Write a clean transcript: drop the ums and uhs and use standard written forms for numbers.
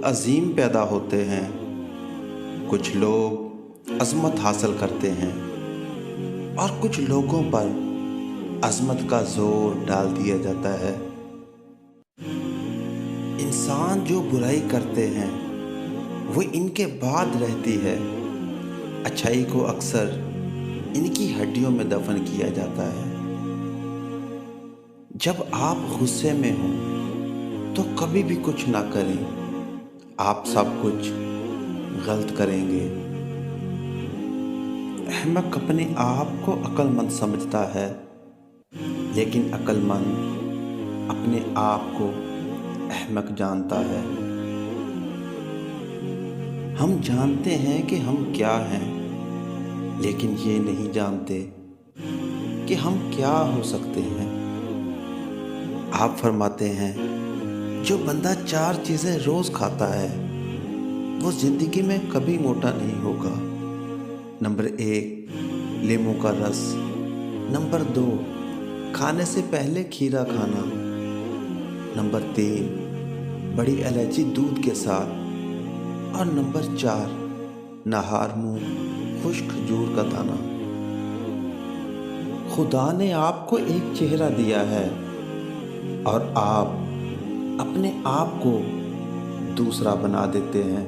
عظیم پیدا ہوتے ہیں، کچھ لوگ عظمت حاصل کرتے ہیں اور کچھ لوگوں پر عظمت کا زور ڈال دیا جاتا ہے۔ انسان جو برائی کرتے ہیں وہ ان کے بعد رہتی ہے، اچھائی کو اکثر ان کی ہڈیوں میں دفن کیا جاتا ہے۔ جب آپ غصے میں ہوں تو کبھی بھی کچھ نہ کریں، آپ سب کچھ غلط کریں گے۔ احمق اپنے آپ کو عقل مند سمجھتا ہے، لیکن عقل مند اپنے آپ کو احمق جانتا ہے۔ ہم جانتے ہیں کہ ہم کیا ہیں، لیکن یہ نہیں جانتے کہ ہم کیا ہو سکتے ہیں۔ آپ فرماتے ہیں جو بندہ 4 چیزیں روز کھاتا ہے وہ زندگی میں کبھی موٹا نہیں ہوگا۔ نمبر 1 لیموں کا رس، نمبر 2 کھانے سے پہلے کھیرا کھانا، نمبر 3 بڑی الائچی دودھ کے ساتھ، اور نمبر 4 نہار منہ خشک کھجور کا دانہ۔ خدا نے آپ کو ایک چہرہ دیا ہے اور آپ اپنے آپ کو دوسرا بنا دیتے ہیں۔